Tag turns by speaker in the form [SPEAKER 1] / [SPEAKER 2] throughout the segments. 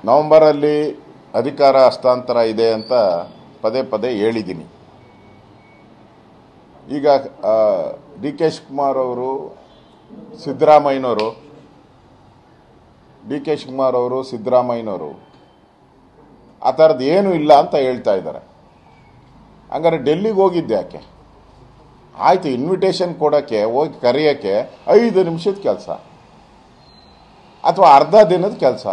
[SPEAKER 1] ನವೆಂಬರಲ್ಲಿ ಅಧಿಕಾರ ಹಸ್ತಾಂತರ ಇದೆ ಅಂತ ಪದೇ ಪದೇ ಹೇಳಿದ್ದೀನಿ. ಈಗ ಡಿ ಕೆ ಶಿವಕುಮಾರ್ ಅವರು ಸಿದ್ದರಾಮಯ್ಯನವರು ಆ ಥರದ್ದು ಏನೂ ಇಲ್ಲ ಅಂತ ಹೇಳ್ತಾ ಇದ್ದಾರೆ. ಹಂಗಾರೆ ಡೆಲ್ಲಿಗೆ ಹೋಗಿದ್ದೆ ಯಾಕೆ? ಆಯಿತು, ಇನ್ವಿಟೇಷನ್ ಕೊಡೋಕ್ಕೆ ಹೋಗಿ ಕರೆಯೋಕ್ಕೆ 5 ನಿಮಿಷದ ಕೆಲಸ ಅಥವಾ ಅರ್ಧ ದಿನದ ಕೆಲಸ.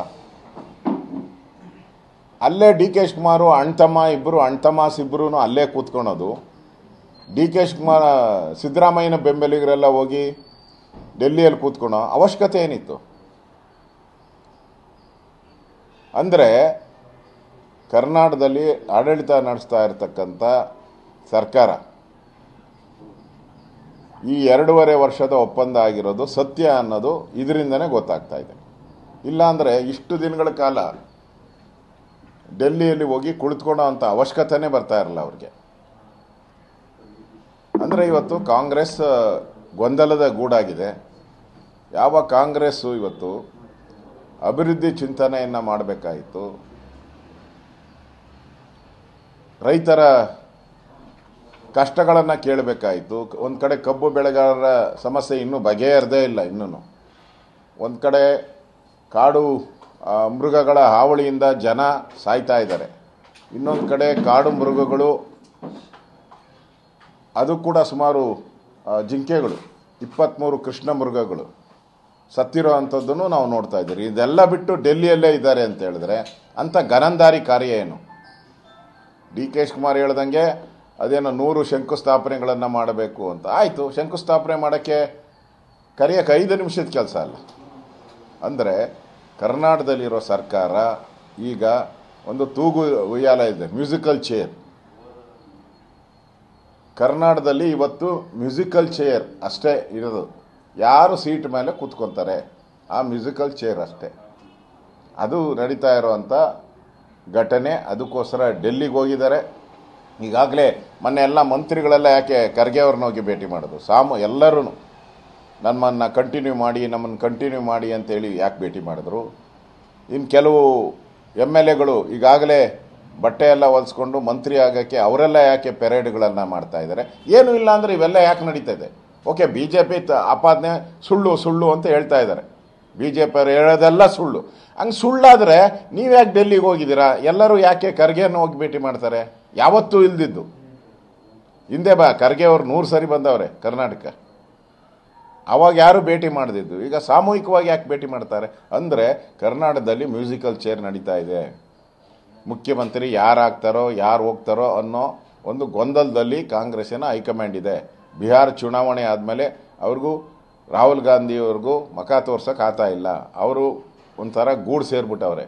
[SPEAKER 1] ಅಲ್ಲೇ ಡಿ ಕೆ ಶಿವಕುಮಾರ್ ಅಣ್ತಮಾಸ್ ಅಲ್ಲೇ ಕೂತ್ಕೊಳೋದು. ಡಿ ಕೆ ಶಿವಕುಮಾರ್ ಸಿದ್ದರಾಮಯ್ಯನ ಬೆಂಬಲಿಗರೆಲ್ಲ ಹೋಗಿ ಡೆಲ್ಲಿಯಲ್ಲಿ ಕೂತ್ಕೊಳೋ ಅವಶ್ಯಕತೆ ಏನಿತ್ತು? ಅಂದರೆ ಕರ್ನಾಟಕದಲ್ಲಿ ಆಡಳಿತ ನಡೆಸ್ತಾ ಇರತಕ್ಕಂಥ ಸರ್ಕಾರ ಈ 2.5 ವರ್ಷದ ಒಪ್ಪಂದ ಆಗಿರೋದು ಸತ್ಯ ಅನ್ನೋದು ಇದರಿಂದನೇ ಗೊತ್ತಾಗ್ತಾ ಇದೆ. ಇಲ್ಲಾಂದರೆ ಇಷ್ಟು ದಿನಗಳ ಕಾಲ ಡೆಲ್ಲಿಯಲ್ಲಿ ಹೋಗಿ ಕುಳಿತುಕೊಳ್ಳೋ ಅಂಥ ಅವಶ್ಯಕತೆನೇ ಬರ್ತಾ ಇರಲ್ಲ ಅವ್ರಿಗೆ. ಅಂದರೆ ಇವತ್ತು ಕಾಂಗ್ರೆಸ್ ಗೊಂದಲದ ಗೂಡಾಗಿದೆ. ಯಾವ ಕಾಂಗ್ರೆಸ್ಸು ಇವತ್ತು ಅಭಿವೃದ್ಧಿ ಚಿಂತನೆಯನ್ನು ಮಾಡಬೇಕಾಯಿತು, ರೈತರ ಕಷ್ಟಗಳನ್ನು ಕೇಳಬೇಕಾಯಿತು. ಒಂದು ಕಡೆ ಕಬ್ಬು ಬೆಳೆಗಾರರ ಸಮಸ್ಯೆ ಇನ್ನೂ ಬಗೆಹರದೇ ಇಲ್ಲ. ಇನ್ನೂ ಒಂದು ಕಡೆ ಕಾಡು ಮೃಗಗಳ ಹಾವಳಿಯಿಂದ ಜನ ಸಾಯ್ತಾ ಇದ್ದಾರೆ. ಇನ್ನೊಂದು ಕಡೆ ಕಾಡು ಮೃಗಗಳು, ಅದು ಕೂಡ ಸುಮಾರು ಜಿಂಕೆಗಳು, 23 ಕೃಷ್ಣ ಮೃಗಗಳು ಸತ್ತಿರೋ ಅಂಥದ್ದನ್ನು ನಾವು ನೋಡ್ತಾ ಇದ್ದೀರಿ. ಇದೆಲ್ಲ ಬಿಟ್ಟು ಡೆಲ್ಲಿಯಲ್ಲೇ ಇದ್ದಾರೆ ಅಂತ ಹೇಳಿದ್ರೆ ಅಂಥ ಗನಂದಾರಿ ಕಾರ್ಯ ಏನು? ಡಿ ಕೆ ಶಿವಕುಮಾರ್ ಹೇಳ್ದಂಗೆ ಅದೇನೋ 100 ಶಂಕುಸ್ಥಾಪನೆಗಳನ್ನು ಮಾಡಬೇಕು ಅಂತ. ಆಯಿತು, ಶಂಕುಸ್ಥಾಪನೆ ಮಾಡೋಕ್ಕೆ ಕರೆಯೋಕ್ಕೆ 5 ನಿಮಿಷದ ಕೆಲಸ ಅಲ್ಲ. ಅಂದರೆ ಕರ್ನಾಟಕದಲ್ಲಿರೋ ಸರ್ಕಾರ ಈಗ ಒಂದು ತೂಗು ಉಯ್ಯಾಲ ಇದೆ, ಮ್ಯೂಸಿಕಲ್ ಚೇರ್. ಕರ್ನಾಟಕದಲ್ಲಿ ಇವತ್ತು ಮ್ಯೂಸಿಕಲ್ ಚೇರ್ ಅಷ್ಟೇ ಇರೋದು. ಯಾರು ಸೀಟ್ ಮೇಲೆ ಕೂತ್ಕೊತಾರೆ, ಆ ಮ್ಯೂಸಿಕಲ್ ಚೇರ್ ಅಷ್ಟೇ. ಅದು ನಡೀತಾ ಇರೋವಂಥ ಘಟನೆ. ಅದಕ್ಕೋಸ್ಕರ ಡೆಲ್ಲಿಗೆ ಹೋಗಿದ್ದಾರೆ. ಈಗಾಗಲೇ ಮೊನ್ನೆ ಎಲ್ಲ ಮಂತ್ರಿಗಳೆಲ್ಲ ಯಾಕೆ ಖರ್ಗೆ ಅವ್ರನ್ನ ಹೋಗಿ ಭೇಟಿ ಮಾಡೋದು? ಎಲ್ಲರೂ ನಮ್ಮನ್ನು ಕಂಟಿನ್ಯೂ ಮಾಡಿ ಅಂತೇಳಿ ಯಾಕೆ ಭೇಟಿ ಮಾಡಿದ್ರು? ಇನ್ನು ಕೆಲವು MLAಗಳು ಈಗಾಗಲೇ ಬಟ್ಟೆ ಎಲ್ಲ ಹೊಲಿಸ್ಕೊಂಡು ಮಂತ್ರಿ ಆಗೋಕ್ಕೆ ಅವರೆಲ್ಲ ಯಾಕೆ ಪೆರೇಡ್ಗಳನ್ನು ಮಾಡ್ತಾ ಇದ್ದಾರೆ? ಏನೂ ಇಲ್ಲ ಅಂದರೆ ಇವೆಲ್ಲ ಯಾಕೆ ನಡೀತಾ ಇದೆ? ಓಕೆ, BJP ಆಪಾದನೆ ಸುಳ್ಳು ಅಂತ ಹೇಳ್ತಾ ಇದ್ದಾರೆ. BJP ಅವರು ಹೇಳೋದೆಲ್ಲ ಸುಳ್ಳು. ಹಂಗೆ ಸುಳ್ಳಾದರೆ ನೀವು ಯಾಕೆ ಡೆಲ್ಲಿಗೆ ಹೋಗಿದ್ದೀರಾ? ಎಲ್ಲರೂ ಯಾಕೆ ಖರ್ಗೆಯನ್ನು ಹೋಗಿ ಭೇಟಿ ಮಾಡ್ತಾರೆ? ಯಾವತ್ತೂ ಇಲ್ದಿದ್ದು. ಹಿಂದೆ ಖರ್ಗೆ ಅವರು 100 ಸರಿ ಬಂದವ್ರೆ ಕರ್ನಾಟಕ, ಅವಾಗ ಯಾರು ಭೇಟಿ ಮಾಡದಿದ್ದು. ಈಗ ಸಾಮೂಹಿಕವಾಗಿ ಯಾಕೆ ಭೇಟಿ ಮಾಡ್ತಾರೆ? ಅಂದರೆ ಕರ್ನಾಟಕದಲ್ಲಿ ಮ್ಯೂಸಿಕಲ್ ಚೇರ್ ನಡೀತಾ ಇದೆ. ಮುಖ್ಯಮಂತ್ರಿ ಯಾರಾಗ್ತಾರೋ ಯಾರು ಹೋಗ್ತಾರೋ ಅನ್ನೋ ಒಂದು ಗೊಂದಲದಲ್ಲಿ ಕಾಂಗ್ರೆಸ್ಸಿನ ಹೈಕಮಾಂಡ್ ಇದೆ. ಬಿಹಾರ ಚುನಾವಣೆ ಆದಮೇಲೆ ಅವ್ರಿಗೂ ರಾಹುಲ್ ಗಾಂಧಿಯವ್ರಿಗೂ ಮುಖ ತೋರ್ಸೋಕೆ ಆಗ್ತಾ ಇಲ್ಲ. ಅವರು ಒಂಥರ ಗೂಡು ಸೇರಿಬಿಟ್ಟವ್ರೆ.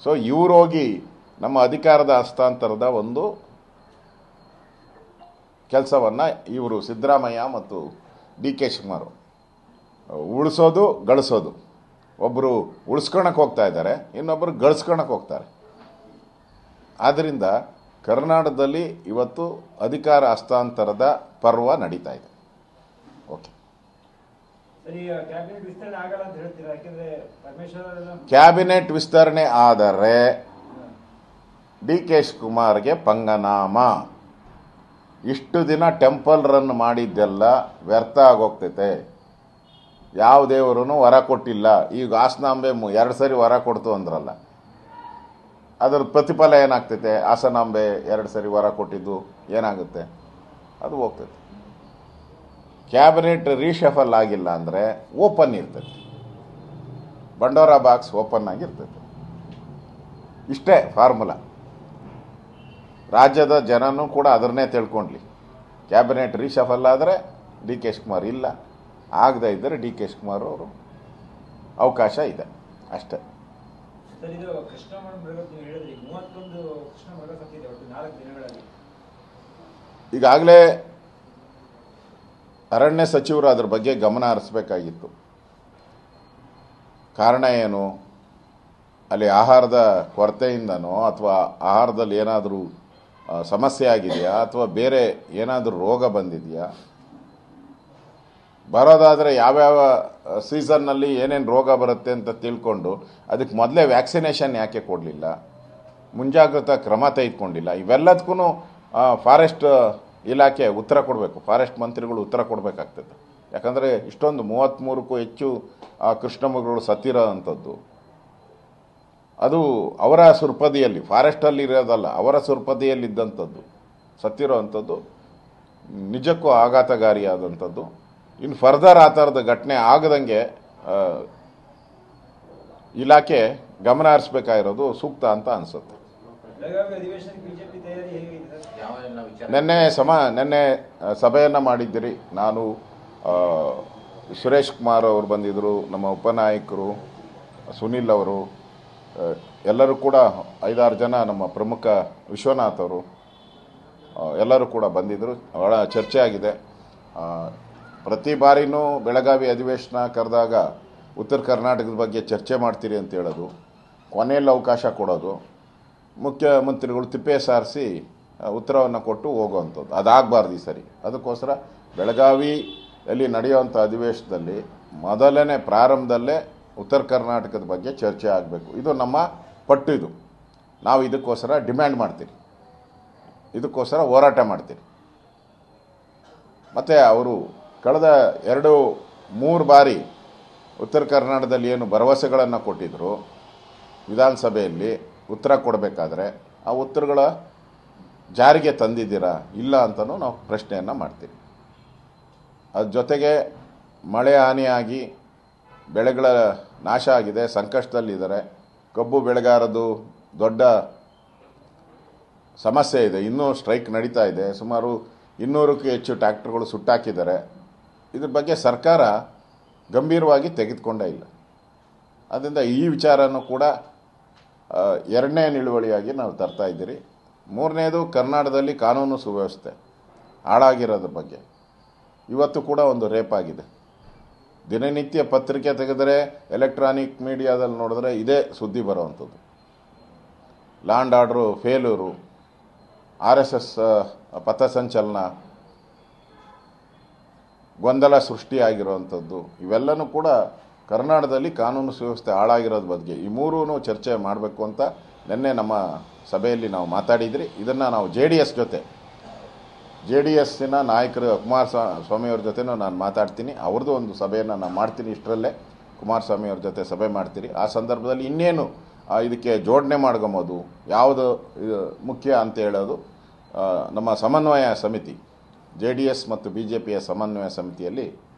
[SPEAKER 1] ಸೊ ಇವ್ರು ಹೋಗಿ ನಮ್ಮ ಅಧಿಕಾರದ ಹಸ್ತಾಂತರದ ಒಂದು ಕೆಲಸವನ್ನು ಇವರು ಸಿದ್ದರಾಮಯ್ಯ ಮತ್ತು ಡಿ ಕೆ ಶಿವಕುಮಾರ್ ಉಳಿಸೋದು ಗಳಿಸೋದು. ಒಬ್ಬರು ಉಳಿಸ್ಕೊಳಕ್ಕೆ ಹೋಗ್ತಾ ಇದ್ದಾರೆ, ಇನ್ನೊಬ್ಬರು ಗಳಿಸ್ಕೊಳಕ್ಕೆ ಹೋಗ್ತಾರೆ. ಆದ್ದರಿಂದ ಕರ್ನಾಟಕದಲ್ಲಿ ಇವತ್ತು ಅಧಿಕಾರ ಹಸ್ತಾಂತರದ ಪರ್ವ ನಡೀತಾ ಇದೆ. ಓಕೆ, ಕ್ಯಾಬಿನೆಟ್ ವಿಸ್ತರಣೆ ಆದರೆ ಡಿ ಕೆ ಶಿವಕುಮಾರ್ಗೆ ಪಂಗನಾಮ. ಇಷ್ಟು ದಿನ ಟೆಂಪಲ್ ರನ್ ಮಾಡಿದ್ದೆಲ್ಲ ವ್ಯರ್ಥ ಆಗೋಗ್ತೈತೆ. ಯಾವ ದೇವರೂ ವರ ಕೊಟ್ಟಿಲ್ಲ. ಈಗ ಹಾಸನಾಂಬೆ 2 ಸರಿ ವರ ಕೊಡ್ತು ಅಂದ್ರಲ್ಲ, ಅದರ ಪ್ರತಿಫಲ ಏನಾಗ್ತೈತೆ? ಹಾಸನಾಂಬೆ 2 ಸರಿ ವರ ಕೊಟ್ಟಿದ್ದು ಏನಾಗುತ್ತೆ? ಅದು ಹೋಗ್ತೈತೆ. ಕ್ಯಾಬಿನೆಟ್ ರೀಶಫಲ್ ಆಗಿಲ್ಲ ಅಂದರೆ ಓಪನ್ ಇರ್ತೈತೆ, ಬಂಡೋರ ಬಾಕ್ಸ್ ಓಪನ್ ಆಗಿರ್ತೈತೆ. ಇಷ್ಟೇ ಫಾರ್ಮುಲಾ. ರಾಜ್ಯದ ಜನನೂ ಕೂಡ ಅದನ್ನೇ ತಿಳ್ಕೊಂಡ್ಲಿ. ಕ್ಯಾಬಿನೆಟ್ ರೀಶಫಲ್ ಆದರೆ ಡಿ ಕೆ ಶಿವಕುಮಾರ್ ಇಲ್ಲ, ಆಗದೇ ಇದ್ದರೆ ಡಿ ಕೆ ಶಿವಕುಮಾರ್ ಅವರು ಅವಕಾಶ ಇದೆ, ಅಷ್ಟೇ. ಈಗಾಗಲೇ ಅರಣ್ಯ ಸಚಿವರು ಅದ್ರ ಬಗ್ಗೆ ಗಮನ ಹರಿಸಬೇಕಾಗಿತ್ತು. ಕಾರಣ ಏನು? ಅಲ್ಲಿ ಆಹಾರದ ಕೊರತೆಯಿಂದನೋ ಅಥವಾ ಆಹಾರದಲ್ಲಿ ಏನಾದರೂ ಸಮಸ್ಯೆ ಆಗಿದೆಯಾ ಅಥವಾ ಬೇರೆ ಏನಾದರೂ ರೋಗ ಬಂದಿದೆಯಾ? ಬರೋದಾದರೆ ಯಾವ್ಯಾವ ಸೀಸನ್ನಲ್ಲಿ ಏನೇನು ರೋಗ ಬರುತ್ತೆ ಅಂತ ತಿಳ್ಕೊಂಡು ಅದಕ್ಕೆ ಮೊದಲೇ ವ್ಯಾಕ್ಸಿನೇಷನ್ ಯಾಕೆ ಕೊಡಲಿಲ್ಲ, ಮುಂಜಾಗ್ರತಾ ಕ್ರಮ ತೆಗೆದುಕೊಂಡಿಲ್ಲ. ಇವೆಲ್ಲದಕ್ಕೂ ಫಾರೆಸ್ಟ್ ಇಲಾಖೆ ಉತ್ತರ ಕೊಡಬೇಕು, ಫಾರೆಸ್ಟ್ ಮಂತ್ರಿಗಳು ಉತ್ತರ ಕೊಡಬೇಕಾಗ್ತದೆ. ಯಾಕಂದರೆ ಇಷ್ಟೊಂದು 33ಕ್ಕೂ ಹೆಚ್ಚು ಕೃಷ್ಣಮೃಗಗಳು ಸತ್ತಿರೋ ಅಂಥದ್ದು, ಅದು ಅವರ ಸುರ್ಪದಿಯಲ್ಲಿ, ಫಾರೆಸ್ಟಲ್ಲಿ ಇರೋದಲ್ಲ, ಅವರ ಸುರ್ಪದಿಯಲ್ಲಿದ್ದಂಥದ್ದು ಸತ್ತಿರೋ ಅಂಥದ್ದು ನಿಜಕ್ಕೂ ಆಘಾತಕಾರಿಯಾದಂಥದ್ದು. ಇನ್ನು ಫರ್ದರ್ ಆ ಥರದ ಘಟನೆ ಆಗದಂಗೆ ಇಲಾಖೆ ಗಮನ ಹರಿಸ್ಬೇಕಾಗಿರೋದು ಸೂಕ್ತ ಅಂತ ಅನಿಸುತ್ತೆ. ನಿನ್ನೆ ಸಭೆಯನ್ನು ಮಾಡಿದ್ದೀರಿ. ನಾನು ಸುರೇಶ್ ಕುಮಾರ್ ಅವರು ಬಂದಿದ್ದರು, ನಮ್ಮ ಉಪನಾಯಕರು ಸುನಿಲ್ ಅವರು, ಎಲ್ಲರೂ ಕೂಡ 5-6 ಜನ, ನಮ್ಮ ಪ್ರಮುಖ ವಿಶ್ವನಾಥ್ ಅವರು ಎಲ್ಲರೂ ಕೂಡ ಬಂದಿದ್ದರು. ಭಾಳ ಚರ್ಚೆ ಆಗಿದೆ. ಪ್ರತಿ ಬಾರಿನೂ ಬೆಳಗಾವಿ ಅಧಿವೇಶನ ಕರೆದಾಗ ಉತ್ತರ ಕರ್ನಾಟಕದ ಬಗ್ಗೆ ಚರ್ಚೆ ಮಾಡ್ತೀರಿ ಅಂತ ಹೇಳೋದು, ಕೊನೆಯಲ್ಲಿ ಅವಕಾಶ ಕೊಡೋದು, ಮುಖ್ಯಮಂತ್ರಿಗಳು ತಿಪ್ಪೆ ಸಾರಿಸಿ ಉತ್ತರವನ್ನು ಕೊಟ್ಟು ಹೋಗುವಂಥದ್ದು. ಅದಾಗಬಾರ್ದು ಈ ಸರಿ. ಅದಕ್ಕೋಸ್ಕರ ಬೆಳಗಾವಿಯಲ್ಲಿ ನಡೆಯುವಂಥ ಅಧಿವೇಶನದಲ್ಲಿ ಮೊದಲನೇ ಪ್ರಾರಂಭದಲ್ಲೇ ಉತ್ತರ ಕರ್ನಾಟಕದ ಬಗ್ಗೆ ಚರ್ಚೆ ಆಗಬೇಕು. ಇದು ನಮ್ಮ ಪಟ್ಟು. ಇದು ನಾವು ಇದಕ್ಕೋಸ್ಕರ ಡಿಮ್ಯಾಂಡ್ ಮಾಡ್ತೀರಿ, ಇದಕ್ಕೋಸ್ಕರ ಹೋರಾಟ ಮಾಡ್ತೀರಿ. ಮತ್ತು ಅವರು ಕಳೆದ 2-3 ಬಾರಿ ಉತ್ತರ ಕರ್ನಾಟಕದಲ್ಲಿ ಏನು ಭರವಸೆಗಳನ್ನು ಕೊಟ್ಟಿದ್ದರು ವಿಧಾನಸಭೆಯಲ್ಲಿ ಉತ್ತರ ಕೊಡಬೇಕಾದ್ರೆ ಆ ಉತ್ತರಗಳ ಜಾರಿಗೆ ತಂದಿದ್ದೀರಾ ಇಲ್ಲ ಅಂತಲೂ ನಾವು ಪ್ರಶ್ನೆಯನ್ನು ಮಾಡ್ತೀವಿ. ಅದ್ರ ಜೊತೆಗೆ ಮಳೆ ಹಾನಿಯಾಗಿ ಬೆಳೆಗಳ ನಾಶ ಆಗಿದೆ, ಸಂಕಷ್ಟದಲ್ಲಿದ್ದಾರೆ. ಕಬ್ಬು ಬೆಳೆಗಾರದು ದೊಡ್ಡ ಸಮಸ್ಯೆ ಇದೆ, ಇನ್ನೂ ಸ್ಟ್ರೈಕ್ ನಡೀತಾ ಇದೆ. ಸುಮಾರು 200ಕ್ಕೂ ಹೆಚ್ಚು ಟ್ರ್ಯಾಕ್ಟರ್ಗಳು ಸುಟ್ಟಾಕಿದ್ದಾರೆ. ಇದ್ರ ಬಗ್ಗೆ ಸರ್ಕಾರ ಗಂಭೀರವಾಗಿ ತೆಗೆದುಕೊಂಡೇ ಇಲ್ಲ. ಆದ್ದರಿಂದ ಈ ವಿಚಾರನೂ ಕೂಡ 2ನೇ ನಿಲುವಳಿಯಾಗಿ ನಾವು ತರ್ತಾ ಇದ್ದೀರಿ. 3ನೇದು ಕರ್ನಾಟಕದಲ್ಲಿ ಕಾನೂನು ಸುವ್ಯವಸ್ಥೆ ಹಾಳಾಗಿರೋದ್ರ ಬಗ್ಗೆ. ಇವತ್ತು ಕೂಡ ಒಂದು ರೇಪ್ ಆಗಿದೆ. ದಿನನಿತ್ಯ ಪತ್ರಿಕೆ ತೆಗೆದರೆ, ಎಲೆಕ್ಟ್ರಾನಿಕ್ ಮೀಡಿಯಾದಲ್ಲಿ ನೋಡಿದ್ರೆ ಇದೇ ಸುದ್ದಿ ಬರೋವಂಥದ್ದು. ಲ್ಯಾಂಡ್ ಆರ್ಡ್ರು ಫೇಲ್ಯೂರು, RSS ಪಥಸಂಚಲನ, ಗೊಂದಲ ಸೃಷ್ಟಿಯಾಗಿರುವಂಥದ್ದು, ಇವೆಲ್ಲನೂ ಕೂಡ ಕರ್ನಾಟಕದಲ್ಲಿ ಕಾನೂನು ಸುವ್ಯವಸ್ಥೆ ಹಾಳಾಗಿರೋದ್ರ ಬಗ್ಗೆ ಈ 3ನೂ ಚರ್ಚೆ ಮಾಡಬೇಕು ಅಂತ ನಿನ್ನೆ ನಮ್ಮ ಸಭೆಯಲ್ಲಿ ನಾವು ಮಾತಾಡಿದ್ರಿ. ಇದನ್ನು ನಾವು ಜೆ ಡಿ ಎಸ್ಸಿನ ನಾಯಕರು ಕುಮಾರಸ್ವಾಮಿಯವ್ರ ಜೊತೆನೂ ನಾನು ಮಾತಾಡ್ತೀನಿ. ಅವ್ರದ್ದು ಒಂದು ಸಭೆಯನ್ನು ನಾನು ಮಾಡ್ತೀನಿ. ಇಷ್ಟರಲ್ಲೇ ಕುಮಾರಸ್ವಾಮಿಯವ್ರ ಜೊತೆ ಸಭೆ ಮಾಡ್ತೀರಿ. ಆ ಸಂದರ್ಭದಲ್ಲಿ ಇನ್ನೇನು ಇದಕ್ಕೆ ಜೋಡಣೆ ಮಾಡ್ಕೊಬೋದು, ಯಾವುದು ಮುಖ್ಯ ಅಂತ ಹೇಳೋದು ನಮ್ಮ ಸಮನ್ವಯ ಸಮಿತಿ, JDS ಮತ್ತು BJPಯ ಸಮನ್ವಯ ಸಮಿತಿಯಲ್ಲಿ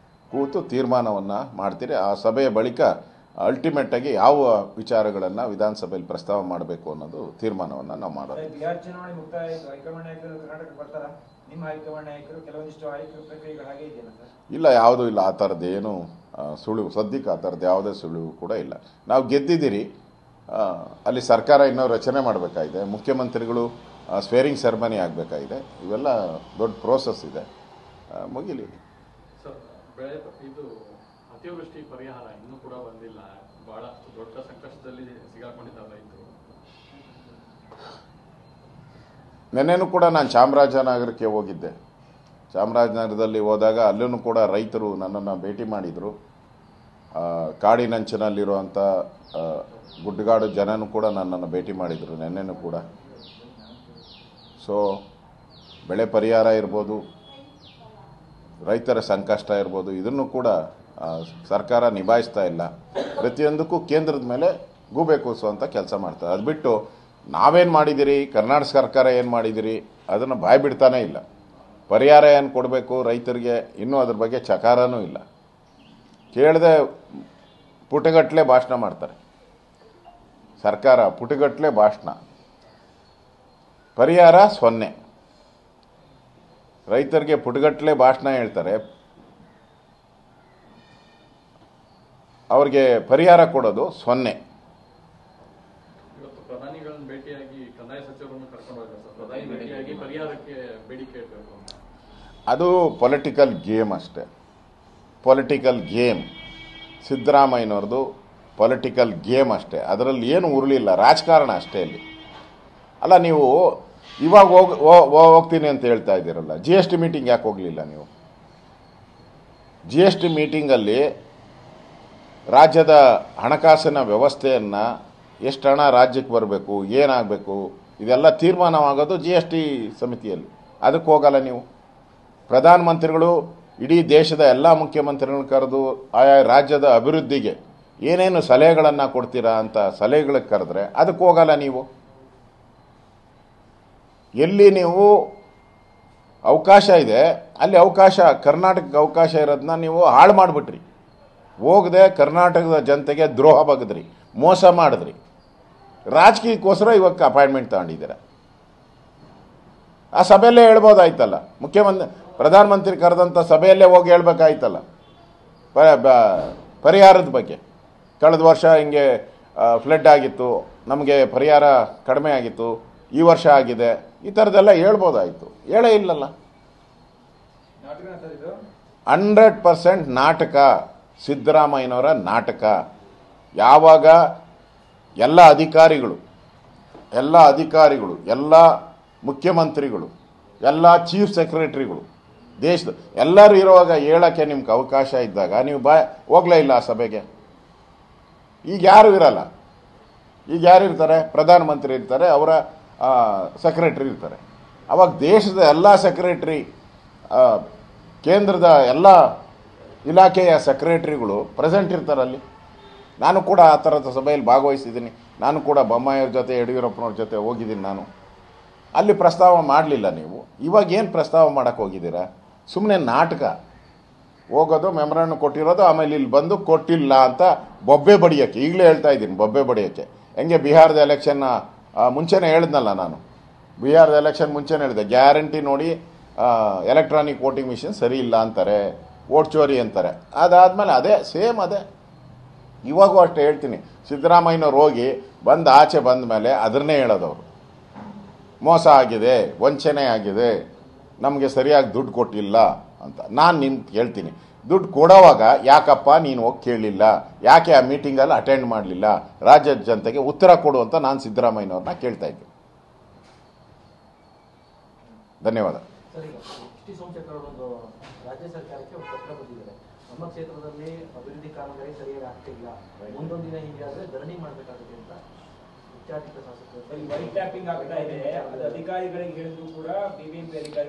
[SPEAKER 1] ಕೂತು ತೀರ್ಮಾನವನ್ನು ಮಾಡ್ತೀರಿ. ಆ ಸಭೆಯ ಬಳಿಕ ಅಲ್ಟಿಮೇಟಾಗಿ ಯಾವ ವಿಚಾರಗಳನ್ನು ವಿಧಾನಸಭೆಯಲ್ಲಿ ಪ್ರಸ್ತಾವ ಮಾಡಬೇಕು ಅನ್ನೋದು ತೀರ್ಮಾನವನ್ನು ನಾವು ಮಾಡೋದು.
[SPEAKER 2] ಬಿಹಾರ್ ಚುನಾವಣೆ ಮುಕ್ತಾಯ ಆಯಿತು, ಹೈಕಮಾಂಡ್ ನಾಯಕರು ಕರ್ನಾಟಕಕ್ಕೆ ಬರ್ತಾರಾ? ನಿಮ್ಮ ಹೈಕಮಾಂಡ್ ನಾಯಕರು ಕೆಲವೊಂದಿಷ್ಟು ಆಯ್ಕೆ ಪ್ರಕ್ರಿಯೆಗಳು ಹಾಗೆ ಇದೆಯಲ್ಲ ಸರ್?
[SPEAKER 1] ಇಲ್ಲ, ಯಾವುದೂ ಇಲ್ಲ. ಆ ಥರದ್ದು ಏನು ಸುಳಿವು ಸದ್ಯಕ್ಕೆ ಆ ಥರದ್ದು ಯಾವುದೇ ಸುಳಿವು ಕೂಡ ಇಲ್ಲ. ನಾವು ಗೆದ್ದಿದ್ದೀರಿ. ಅಲ್ಲಿ ಸರ್ಕಾರ ಇನ್ನೂ ರಚನೆ ಮಾಡಬೇಕಾಗಿದೆ, ಮುಖ್ಯಮಂತ್ರಿಗಳು ಸ್ವೇರಿಂಗ್ ಸೆರೆಮನಿ ಆಗಬೇಕಾಗಿದೆ. ಇವೆಲ್ಲ ದೊಡ್ಡ ಪ್ರೋಸೆಸ್ ಇದೆ, ಮುಗಿಲಿ.
[SPEAKER 3] ಸರ್, ಇದು ಅತಿವೃಷ್ಟಿ ಪರಿಹಾರ ಇನ್ನೂ ಕೂಡ ಬಂದಿಲ್ಲ. ಬಹಳ ದೊಡ್ಡ ಸಂಕಷ್ಟದಲ್ಲಿ ಸಿಗಾಕೊಂಡಿದ್ದಾರೆ ರೈತರು.
[SPEAKER 1] ನೆನ್ನೆನೂ ಕೂಡ ನಾನು ಚಾಮರಾಜನಗರಕ್ಕೆ ಹೋಗಿದ್ದೆ. ಚಾಮರಾಜನಗರದಲ್ಲಿ ಹೋದಾಗ ಅಲ್ಲೂ ಕೂಡ ರೈತರು ನನ್ನನ್ನು ಭೇಟಿ ಮಾಡಿದರು. ಕಾಡಿನಂಚಿನಲ್ಲಿರುವಂಥ ಗುಡ್ಡಗಾಡು ಜನನೂ ಕೂಡ ನನ್ನನ್ನು ಭೇಟಿ ಮಾಡಿದರು ನೆನ್ನೆನೂ ಕೂಡ. ಸೊ ಬೆಳೆ ಪರಿಹಾರ ಇರ್ಬೋದು, ರೈತರ ಸಂಕಷ್ಟ ಇರ್ಬೋದು, ಇದನ್ನು ಕೂಡ ಸರ್ಕಾರ ನಿಭಾಯಿಸ್ತಾ ಇಲ್ಲ. ಪ್ರತಿಯೊಂದಕ್ಕೂ ಕೇಂದ್ರದ ಮೇಲೆ ಗೂಬೆ ಕೂರಿಸುವಂಥ ಕೆಲಸ ಮಾಡ್ತಾರೆ. ಅದು ಬಿಟ್ಟು ನಾವೇನು ಮಾಡಿದ್ದೀರಿ, ಕರ್ನಾಟಕ ಸರ್ಕಾರ ಏನು ಮಾಡಿದ್ದೀರಿ ಅದನ್ನು ಬಾಯಿ ಬಿಡ್ತಾನೇ ಇಲ್ಲ. ಪರಿಹಾರ ಏನು ಕೊಡಬೇಕು ರೈತರಿಗೆ, ಇನ್ನೂ ಅದ್ರ ಬಗ್ಗೆ ಚಕಾರನೂ ಇಲ್ಲ. ಕೇಳದೆ ಪುಟಗಟ್ಟಲೆ ಭಾಷಣ ಮಾಡ್ತಾರೆ ಸರ್ಕಾರ, ಪುಟಗಟ್ಟಲೆ ಭಾಷಣ. ಪರಿಹಾರ 0. ರೈತರಿಗೆ ಪುಟಗಟ್ಟಲೆ ಭಾಷಣ ಹೇಳ್ತಾರೆ, ಅವ್ರಿಗೆ ಪರಿಹಾರ ಕೊಡೋದು 0.
[SPEAKER 3] ಇವತ್ತು ಪ್ರಧಾನಿಗಳನ್ನು ಭೇಟಿಯಾಗಿ ಕಂದಾಯ ಸಚಿವರನ್ನು ಕರ್ಕೊಂಡು ಹೋಗಿದ್ದಾರೆ ಸರ್. ಪ್ರಧಾನಿ ಭೇಟಿಯಾಗಿ ಪರಿಹಾರಕ್ಕೆ ಬೇಡಿಕೆ ಇಡಬೇಕು ಅಂತ.
[SPEAKER 1] ಅದು ಪೊಲಿಟಿಕಲ್ ಗೇಮ್ ಅಷ್ಟೇ, ಪೊಲಿಟಿಕಲ್ ಗೇಮ್. ಸಿದ್ದರಾಮಯ್ಯನವ್ರದ್ದು ಪೊಲಿಟಿಕಲ್ ಗೇಮ್ ಅಷ್ಟೇ, ಅದರಲ್ಲಿ ಏನು ಉರುಳಿಲ್ಲ, ರಾಜಕಾರಣ ಅಷ್ಟೇ ಇಲ್ಲಿ. ಅಲ್ಲ, ನೀವು ಇವಾಗ ಹೋಗ್ತೀನಿ ಅಂತ ಹೇಳ್ತಾ ಇದ್ದೀರಲ್ಲ, GST ಮೀಟಿಂಗ್ ಯಾಕೆ ಹೋಗಲಿಲ್ಲ ನೀವು? GST ಮೀಟಿಂಗಲ್ಲಿ ರಾಜ್ಯದ ಹಣಕಾಸಿನ ವ್ಯವಸ್ಥೆಯನ್ನು ಎಷ್ಟು ಹಣ ರಾಜ್ಯಕ್ಕೆ ಬರಬೇಕು, ಏನಾಗಬೇಕು, ಇದೆಲ್ಲ ತೀರ್ಮಾನವಾಗೋದು GST ಸಮಿತಿಯಲ್ಲಿ. ಅದಕ್ಕೆ ಹೋಗಲ್ಲ ನೀವು. ಪ್ರಧಾನಮಂತ್ರಿಗಳು ಇಡೀ ದೇಶದ ಎಲ್ಲ ಮುಖ್ಯಮಂತ್ರಿಗಳನ್ನ ಕರೆದು ಆಯಾ ರಾಜ್ಯದ ಅಭಿವೃದ್ಧಿಗೆ ಏನೇನು ಸಲಹೆಗಳನ್ನು ಕೊಡ್ತೀರಾ ಅಂತ ಸಲಹೆಗಳಿಗೆ ಕರೆದ್ರೆ ಅದಕ್ಕೆ ಹೋಗಲ್ಲ ನೀವು. ಎಲ್ಲಿ ನೀವು ಅವಕಾಶ ಇದೆ ಅಲ್ಲಿ ಅವಕಾಶ, ಕರ್ನಾಟಕಕ್ಕೆ ಅವಕಾಶ ಇರೋದನ್ನ ನೀವು ಹಾಳು ಮಾಡಿಬಿಟ್ರಿ. ಹೋಗದೆ ಕರ್ನಾಟಕದ ಜನತೆಗೆ ದ್ರೋಹ ಬಗೆದ್ರಿ, ಮೋಸ ಮಾಡಿದ್ರಿ. ರಾಜಕೀಯಕ್ಕೋಸ್ಕರ ಇವಾಗ ಅಪಾಯಿಂಟ್ಮೆಂಟ್ ತಗೊಂಡಿದ್ದೀರ. ಆ ಸಭೆಯಲ್ಲೇ ಹೇಳ್ಬೋದಾಯ್ತಲ್ಲ, ಪ್ರಧಾನಮಂತ್ರಿ ಕರೆದಂಥ ಸಭೆಯಲ್ಲೇ ಹೋಗಿ ಹೇಳ್ಬೇಕಾಯ್ತಲ್ಲ ಪರಿಹಾರದ ಬಗ್ಗೆ. ಕಳೆದ ವರ್ಷ ಹಿಂಗೆ ಫ್ಲಡ್ ಆಗಿತ್ತು, ನಮಗೆ ಪರಿಹಾರ ಕಡಿಮೆ ಆಗಿತ್ತು, ಈ ವರ್ಷ ಆಗಿದೆ, ಈ ಥರದ್ದೆಲ್ಲ ಹೇಳ್ಬೋದಾಯಿತು. ಹೇಳೇ ಇಲ್ಲಲ್ಲ. 100% ನಾಟಕ, ಸಿದ್ದರಾಮಯ್ಯನವರ ನಾಟಕ. ಯಾವಾಗ ಎಲ್ಲ ಅಧಿಕಾರಿಗಳು, ಎಲ್ಲ ಮುಖ್ಯಮಂತ್ರಿಗಳು, ಎಲ್ಲ ಚೀಫ್ ಸೆಕ್ರೆಟರಿಗಳು, ದೇಶದ ಎಲ್ಲರೂ ಇರುವಾಗ ಹೇಳೋಕ್ಕೆ ನಿಮ್ಗೆ ಅವಕಾಶ ಇದ್ದಾಗ ನೀವು ಹೋಗಲೇ ಇಲ್ಲ ಆ ಸಭೆಗೆ. ಈಗ ಯಾರು ಇರಲ್ಲ. ಈಗ ಯಾರು ಇರ್ತಾರೆ? ಪ್ರಧಾನಮಂತ್ರಿ ಇರ್ತಾರೆ, ಅವರ ಸೆಕ್ರೆಟರಿ ಇರ್ತಾರೆ. ಅವಾಗ ದೇಶದ ಎಲ್ಲ ಸೆಕ್ರೆಟರಿ, ಕೇಂದ್ರದ ಎಲ್ಲ ಇಲಾಖೆಯ ಸೆಕ್ರೆಟರಿಗಳು ಪ್ರೆಸೆಂಟ್ ಇರ್ತಾರಲ್ಲಿ. ನಾನು ಕೂಡ ಆ ಥರದ ಸಭೆಯಲ್ಲಿ ಭಾಗವಹಿಸಿದ್ದೀನಿ. ನಾನು ಕೂಡ ಬೊಮ್ಮಾಯಿಯವ್ರ ಜೊತೆ, ಯಡಿಯೂರಪ್ಪನವ್ರ ಜೊತೆ ಹೋಗಿದ್ದೀನಿ. ನಾನು ಅಲ್ಲಿ ಪ್ರಸ್ತಾವ ಮಾಡಲಿಲ್ಲ. ನೀವು ಇವಾಗ ಏನು ಪ್ರಸ್ತಾವ ಮಾಡೋಕ್ಕೆ ಹೋಗಿದ್ದೀರಾ? ಸುಮ್ಮನೆ ನಾಟಕ. ಹೋಗೋದು, ಮೆಮೊರಾಂಡಮ್ ಕೊಟ್ಟಿರೋದು, ಆಮೇಲೆ ಇಲ್ಲಿ ಬಂದು ಕೊಟ್ಟಿಲ್ಲ ಅಂತ ಬೊಬ್ಬೆ ಬಡಿಯೋಕ್ಕೆ. ಈಗಲೇ ಹೇಳ್ತಾ ಇದ್ದೀನಿ, ಬೊಬ್ಬೆ ಬಡಿಯೋಕ್ಕೆ. ಹೆಂಗೆ ಬಿಹಾರದ ಎಲೆಕ್ಷನ್ ಮುಂಚೆನೇ ಹೇಳಿದ್ನಲ್ಲ ನಾನು. ಬಿಹಾರದ ಎಲೆಕ್ಷನ್ ಮುಂಚೆನೇ ಹೇಳಿದೆ, ಗ್ಯಾರಂಟಿ ನೋಡಿ ಎಲೆಕ್ಟ್ರಾನಿಕ್ ವೋಟಿಂಗ್ ಮಿಷಿನ್ ಸರಿ ಇಲ್ಲ ಅಂತಾರೆ, ವೋಟ್ ಚೋರಿ ಅಂತಾರೆ. ಅದಾದಮೇಲೆ ಅದೇ ಸೇಮ್ ಅದೇ. ಇವಾಗೂ ಅಷ್ಟೇ ಹೇಳ್ತೀನಿ. ಸಿದ್ದರಾಮಯ್ಯನವ್ರು ಹೋಗಿ ಆಚೆ ಬಂದ ಮೇಲೆ ಅದನ್ನೇ ಹೇಳೋದವರು. ಮೋಸ ಆಗಿದೆ, ವಂಚನೆ ಆಗಿದೆ, ನಮಗೆ ಸರಿಯಾಗಿ ದುಡ್ಡು ಕೊಟ್ಟಿಲ್ಲ ಅಂತ. ನಾನು ನಿಮ್ಗೆ ಹೇಳ್ತೀನಿ, ದುಡ್ಡು ಕೊಡೋವಾಗ ಯಾಕಪ್ಪ ನೀನು ಹೋಗಿ ಕೇಳಲಿಲ್ಲ, ಯಾಕೆ ಆ ಮೀಟಿಂಗಲ್ಲಿ ಅಟೆಂಡ್ ಮಾಡಲಿಲ್ಲ, ರಾಜ್ಯದ ಜನತೆಗೆ ಉತ್ತರ ಕೊಡು ಅಂತ ನಾನು ಸಿದ್ದರಾಮಯ್ಯನವ್ರನ್ನ ಕೇಳ್ತಾ ಇದ್ದೆ. ಧನ್ಯವಾದ.
[SPEAKER 4] ರಾಜ್ಯ ಸರ್ಕಾರಕ್ಕೆ ಒಂದು ಪತ್ರ ಬಂದಿದ್ದಾರೆ. ನಮ್ಮ ಕ್ಷೇತ್ರದಲ್ಲಿ ಅಭಿವೃದ್ಧಿ ಕಾಮಗಾರಿ ಸರಿಯಾಗಿ ಆಗ್ತಿಲ್ಲ, ಮುಂದೊಂದು ದಿನ ಹೀಗೆ ಆದರೆ ಧರಣಿ ಮಾಡಬೇಕಾಗುತ್ತೆ ಅಂತ ಉಚ್ಚಾಟಿತ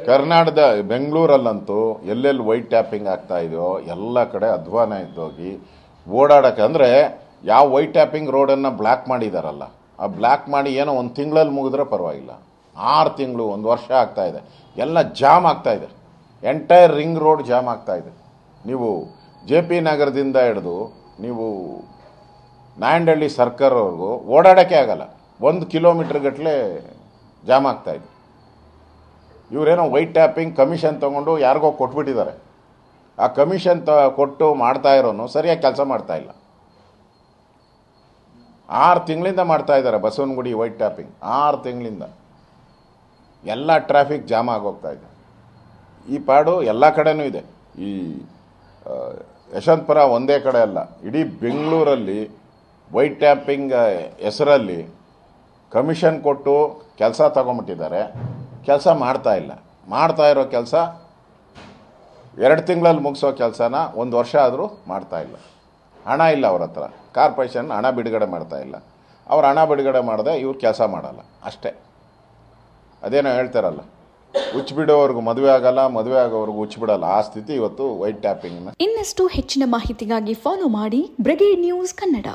[SPEAKER 1] ಕರ್ನಾಟಕದ ಬೆಂಗಳೂರಲ್ಲಂತೂ ಎಲ್ಲೆಲ್ಲಿ ವೈಟ್ ಟ್ಯಾಪಿಂಗ್ ಆಗ್ತಾ ಇದೆಯೋ ಎಲ್ಲ ಕಡೆ ಅಧ್ವಾನ ಇದ್ದೋಗಿ ಓಡಾಡೋಕ್ಕೆ. ಅಂದರೆ ಯಾವ ವೈಟ್ ಟ್ಯಾಪಿಂಗ್ ರೋಡನ್ನು ಬ್ಲ್ಯಾಕ್ ಮಾಡಿದಾರಲ್ಲ, ಆ ಬ್ಲ್ಯಾಕ್ ಮಾಡಿ ಏನೋ ಒಂದು ತಿಂಗಳಲ್ಲಿ ಮುಗಿದ್ರೆ ಪರವಾಗಿಲ್ಲ, 6 ತಿಂಗಳು, 1 ವರ್ಷ ಆಗ್ತಾಯಿದೆ. ಎಲ್ಲ ಜಾಮ್ ಆಗ್ತಾಯಿದೆ. ಎಂಟೈರ್ ರಿಂಗ್ ರೋಡ್ ಜಾಮ್ ಆಗ್ತಾಯಿದೆ. ನೀವು JP ನಗರದಿಂದ ಹಿಡಿದು ನೀವು ನಾಯಂಡಹಳ್ಳಿ ಸರ್ಕಲ್ವರೆಗೂ ಓಡಾಡೋಕ್ಕೆ ಆಗಲ್ಲ. 1 ಕಿಲೋಮೀಟ್ರ್ ಗಟ್ಟಲೆ ಜಾಮ್ ಆಗ್ತಾಯಿದೆ. ಇವರೇನೋ ವೈಟ್ ಟ್ಯಾಪಿಂಗ್ ಕಮಿಷನ್ ತೊಗೊಂಡು ಯಾರಿಗೋ ಕೊಟ್ಬಿಟ್ಟಿದ್ದಾರೆ. ಆ ಕಮಿಷನ್ ಕೊಟ್ಟು ಮಾಡ್ತಾ ಇರೋನು ಸರಿಯಾಗಿ ಕೆಲಸ ಮಾಡ್ತಾಯಿಲ್ಲ. 6 ತಿಂಗಳಿಂದ ಮಾಡ್ತಾಯಿದ್ದಾರೆ ಬಸವನಗುಡಿ ವೈಟ್ ಟ್ಯಾಪಿಂಗ್. 6 ತಿಂಗಳಿಂದ ಎಲ್ಲ ಟ್ರಾಫಿಕ್ ಜಾಮ್ ಆಗೋಗ್ತಾ ಇದೆ. ಈ ಪಾಡು ಎಲ್ಲ ಕಡೆನೂ ಇದೆ. ಈ ಯಶವಂತಪುರ ಒಂದೇ ಕಡೆ ಅಲ್ಲ, ಇಡೀ ಬೆಂಗಳೂರಲ್ಲಿ ವೈಟ್ ಟ್ಯಾಪಿಂಗ್ ಹೆಸರಲ್ಲಿ ಕಮಿಷನ್ ಕೊಟ್ಟು ಕೆಲಸ ತಗೊಂಬಿಟ್ಟಿದ್ದಾರೆ. ಕೆಲಸ ಮಾಡ್ತಾ ಇಲ್ಲ. ಮಾಡ್ತಾ ಇರೋ ಕೆಲಸ 2 ತಿಂಗಳಲ್ಲಿ ಮುಗಿಸೋ ಕೆಲಸನ 1 ವರ್ಷ ಆದರೂ ಮಾಡ್ತಾ ಇಲ್ಲ. ಹಣ ಇಲ್ಲ ಅವ್ರ ಹತ್ರ. ಕಾರ್ಪೊರೇಷನ್ ಹಣ ಬಿಡುಗಡೆ ಮಾಡ್ತಾ ಇಲ್ಲ. ಅವ್ರು ಹಣ ಬಿಡುಗಡೆ ಮಾಡದೆ ಇವ್ರು ಕೆಲಸ ಮಾಡಲ್ಲ ಅಷ್ಟೇ. ಅದೇನೋ ಹೇಳ್ತಾರಲ್ಲ, ಹುಚ್ಚಿಬಿಡೋವರೆಗೂ ಮದುವೆ ಆಗಲ್ಲ, ಮದುವೆ ಆಗೋವರೆಗೂ ಹುಚ್ಚಿಬಿಡಲ್ಲ. ಆ ಸ್ಥಿತಿ ಇವತ್ತು ವೈಟ್ ಟ್ಯಾಪಿಂಗ್ನ.
[SPEAKER 5] ಇನ್ನಷ್ಟು ಹೆಚ್ಚಿನ ಮಾಹಿತಿಗಾಗಿ ಫಾಲೋ ಮಾಡಿ ಬ್ರಿಗೇಡ್ ನ್ಯೂಸ್ ಕನ್ನಡ.